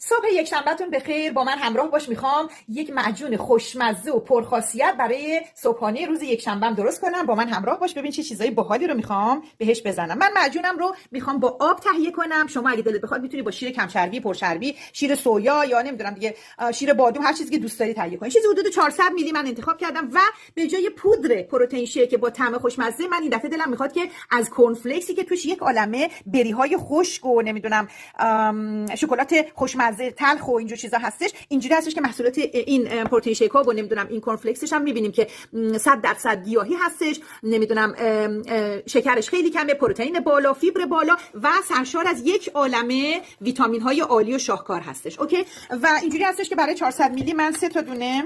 صبح یک شنبهتون بخیر. با من همراه باش. میخوام یک معجون خوشمزه و پرخاصیت برای صبحانه روز یک شنبهم درست کنم. با من همراه باش. ببین چه چیزای باحالی رو میخوام بهش بزنم. من معجونم رو میخوام با آب تهیه کنم. شما اگه دلت بخواد میتونی با شیر کم چربی، پرچربی، شیر سویا یا نمیدونم دیگه شیر بادوم، هر چیزی که دوست داری تهیه کنی. چیزی حدود 400 میلی من انتخاب کردم و به جای پودر پروتئین شیک با طعم خوشمزه من این دفعه دلم میخواد که از کورن فلیکسی که توش یک عالمه بری های خشک و نمیدونم شکلات خوشمزه تلخ و اینجور چیزا هستش، اینجوری هستش که محصولات این پروتئین شیک ها و نمیدونم این کورن فلیکسش هم میبینیم که 100% گیاهی هستش، نمیدونم شکرش خیلی کمه، پروتئین بالا، فیبر بالا و سرشار از یک عالمه ویتامین های عالی و شاهکار هستش. اوکی، و اینجوری هستش که برای 400 میلی من 3 تا دونه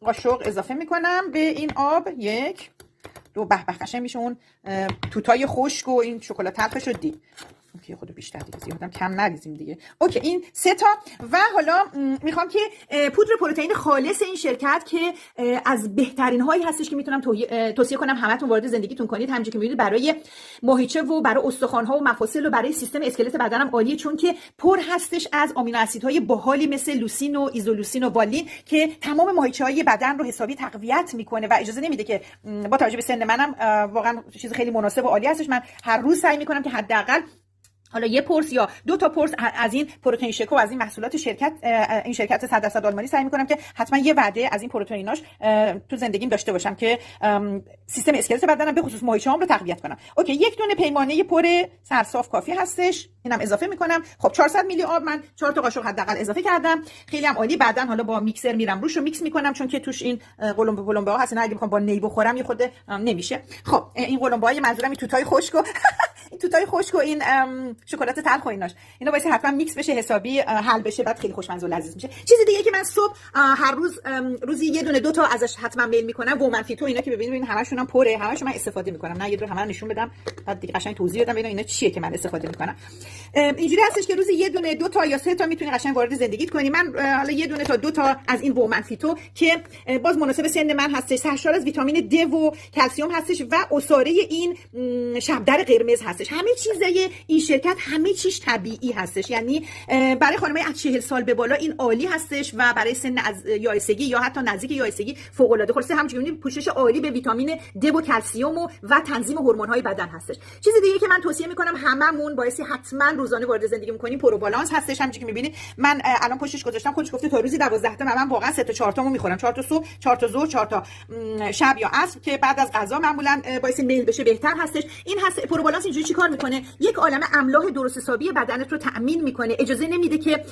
قاشق اضافه میکنم به این آب. 1 2 به قشنگ میشه اون توتای خشک و این شکلات تلخش رو دید. اوکی، خود بیشتر دیگه زیادم کم نریزیم دیگه. اوکی، این 3 تا. و حالا میخوام که پودر پروتئین خالص این شرکت که از بهترین هایی هستش که میتونم توصیه کنم همتون وارد زندگیتون کنید. همونجوری که میبینید برای ماهیچه و برای استخوان ها و مفاصل و برای سیستم اسکلت بدنم عالیه، چون که پر هستش از آمینو اسیدهای باحالی مثل لوسین و ایزولوسین و والین که تمام ماهیچه های بدن رو حسابی تقویت میکنه و اجازه نمیده که با توجه به سن منم واقعا چیز خیلی مناسب و عالی هستش. من هر روز سعی میکنم که حداقل حالا 1 پرس یا 2 تا پرس از این پروتئین شیک و از این محصولات شرکت این شرکت 100% آلمانی سعی میکنم که حتما یه وعده از این پروتئیناش تو زندگیم داشته باشم که سیستم اسکلت بدنم به خصوص ماهیچه‌هام رو تقویت کنم. اوکی، 1 دونه پیمانه پر سرصاف کافی هستش، اینم اضافه میکنم. خب 400 میلی آب من 4 تا قاشق حداقل اضافه کردم. خیلی هم عالی. بعدن حالا با میکسر میرم روش رو میکس میکنم، چون که توش این قلمبه ها هست، نه اگه بخوام با نی بخورم یه خود نمیشه. خب این قلمبه های منظورم این توتای خشک و این توتای خشک و این شکلات تلخ و اینا باید حتما میکس بشه، حسابی حل بشه، بعد خیلی خوشمزه و لذیذ میشه. چیز دیگه که من صبح هر روز روزی 1 دونه 2 تا ازش حتما میل میکنم و منفیتو اینا که ببینید همشون هم پره، همشون من استفاده میکنم. نه یه دونه همه نشون بدم بعد دیگه قشنگ توضیح بدم ببینید اینا چیه که من استفاده میکنم. اینجوری هستش که روزی 1 دونه 2 تا یا 3 تا میتونی قشنگ وارد زندگیت کنی. من حالا 1 دونه تا 2 تا از این ومنفیتو که باز مناسب سن من هستش، سرشار از ویتامین د و کلسیم هستش و عصاره این شبدر قرمز هستش. همه چیزای این شرکت همه چیش طبیعی هستش، یعنی برای خانمای از 40 سال به بالا این عالی هستش و برای سن از یائسگی یا حتی نزدیک یائسگی فوق العاده. خلاصه همچنین می‌بینید پوشش عالی به ویتامین د و کلسیم و تنظیم هورمون‌های بدن هستش. چیز دیگه که من توصیه می‌کنم هممون بایستی حتما روزانه وارد زندگی می‌کنیم پروبالانس هستش. همونجوری که می‌بینید من الان پشتش گذاشتم، خودش گفته تا روزی 12 تا. من واقعا 3 تا 4 تامو می‌خورم، 4 تا صبح، 4 تا ظهر، 4 تا شب یا عصر که بعد از غذا معمولاً بایستی میل بشه بهتر هستش. این هست پروبالانس. اینجوری چیکار می‌کنه؟ یک عالمه املاح درست حسابی بدنت رو تأمین می‌کنه، اجازه نمیده که